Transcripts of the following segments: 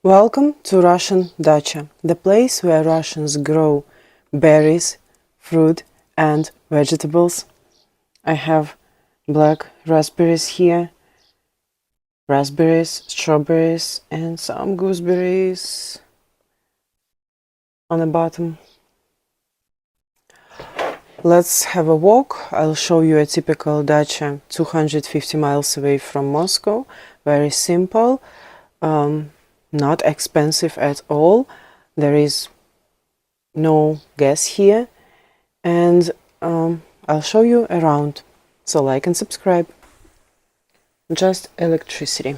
Welcome to Russian Dacha, the place where Russians grow berries, fruit and vegetables. I have black raspberries here, raspberries, strawberries and some gooseberries on the bottom. Let's have a walk. I'll show you a typical dacha 250 miles away from Moscow. Very simple. Not expensive at all. There is no gas here, and I'll show you around. So like and subscribe. Just electricity.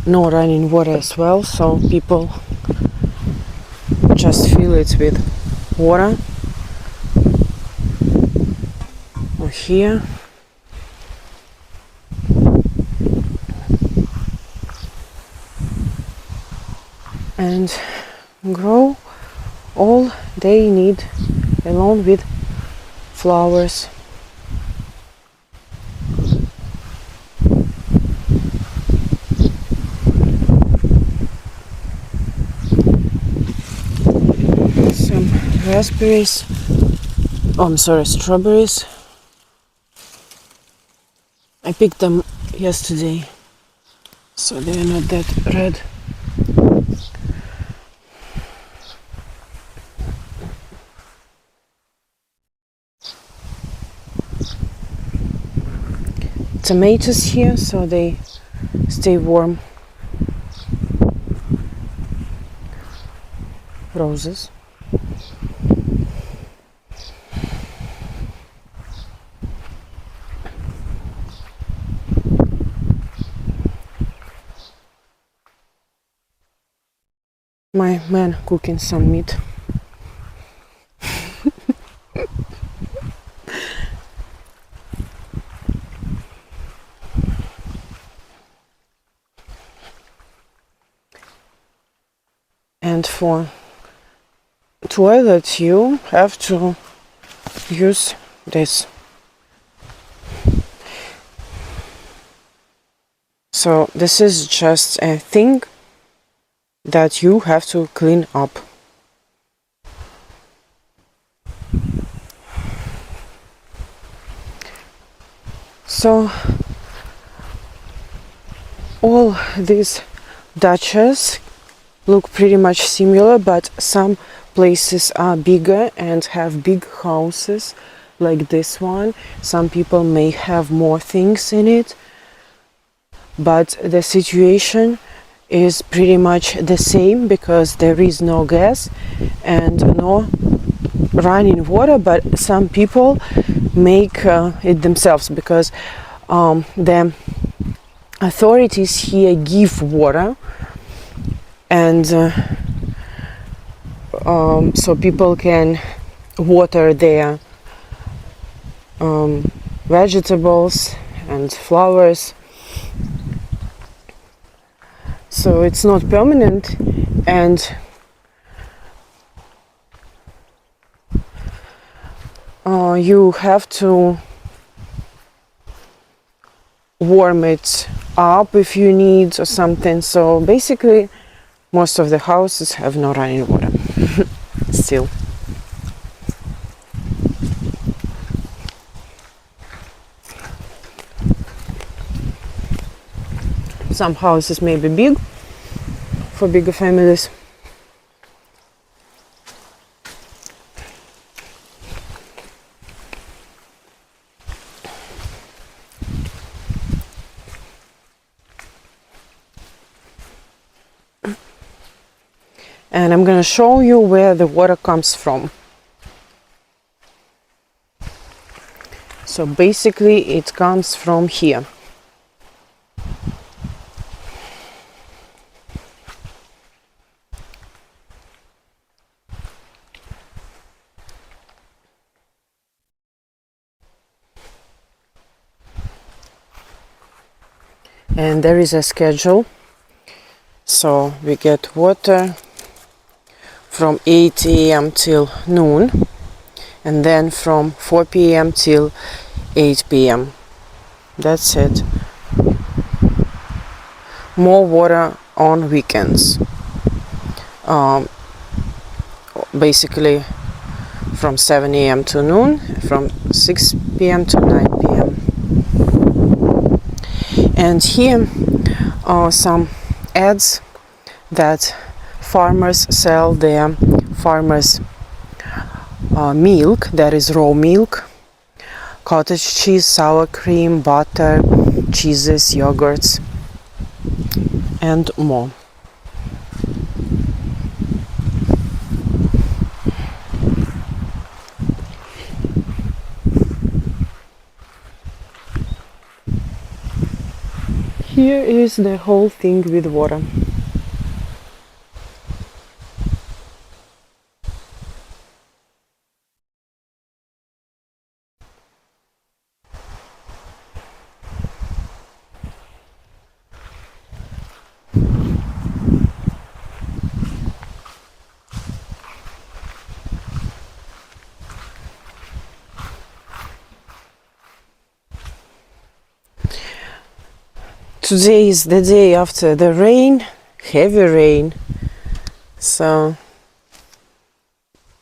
No running water as well, so people just fill it with water. Or here. And grow all they need along with flowers. Some raspberries, strawberries. I picked them yesterday, so they're not that red. Tomatoes here, so they stay warm. Roses. My man cooking some meat. And for toilet you have to use this. So this is just a thing that you have to clean up. So all these dachas look pretty much similar, but some places are bigger and have big houses like this one. Some people may have more things in it, but the situation is pretty much the same because there is no gas and no running water, but some people make it themselves because the authorities here give water, and so people can water their vegetables and flowers. So it's not permanent, and you have to warm it up if you need or something. So basically most of the houses have no running water still. Some houses may be big for bigger families. And I'm going to show you where the water comes from. So basically it comes from here. And there is a schedule. So we get water from 8 a.m. till noon, and then from 4 p.m. till 8 p.m. That's it. more water on weekends. Basically from 7 a.m. to noon, from 6 p.m. to 9 p.m. And here are some ads that farmers sell their farmers milk, that is raw milk, cottage cheese, sour cream, butter, cheeses, yogurts, and more. Here is the whole thing with water. Today is the day after the rain, heavy rain, so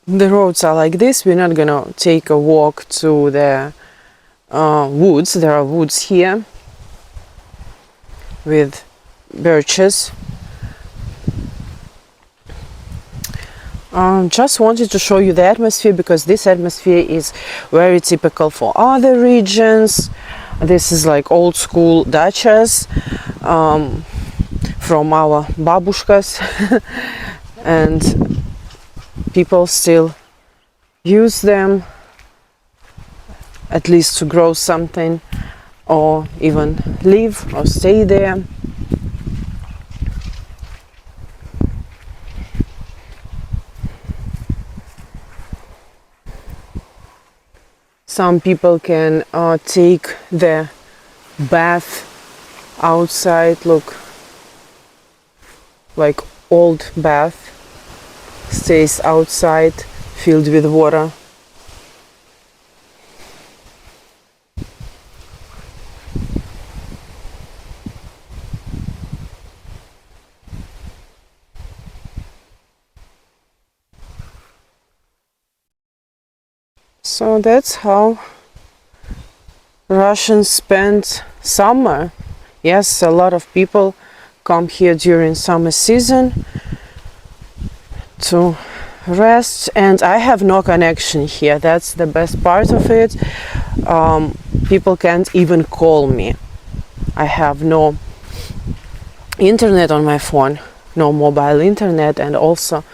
the roads are like this. We're not gonna take a walk to the woods. There are woods here with birches. Just wanted to show you the atmosphere, because this atmosphere is very typical for other regions. This is like old school dachas from our babushkas and people still use them, at least to grow something or even live or stay there. Some people can take the bath outside. Look, like old bath stays outside, filled with water. So that's how Russians spend summer. Yes, a lot of people come here during summer season to rest, and I have no connection here. That's the best part of it. People can't even call me. I have no internet on my phone, no mobile internet, and also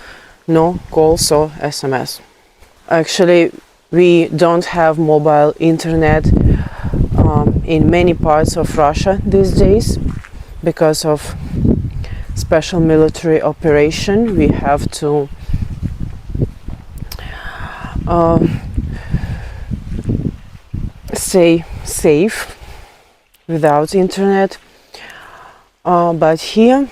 no calls or SMS. Actually, we don't have mobile internet in many parts of Russia these days because of special military operation. We have to stay safe without internet, but here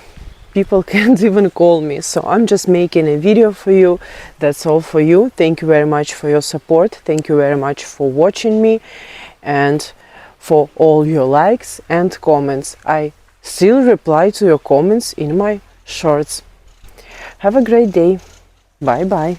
people can't even call me, so I'm just making a video for you. That's all for you. Thank you very much for your support. Thank you very much for watching me and for all your likes and comments. I still reply to your comments in my shorts. Have a great day. Bye bye.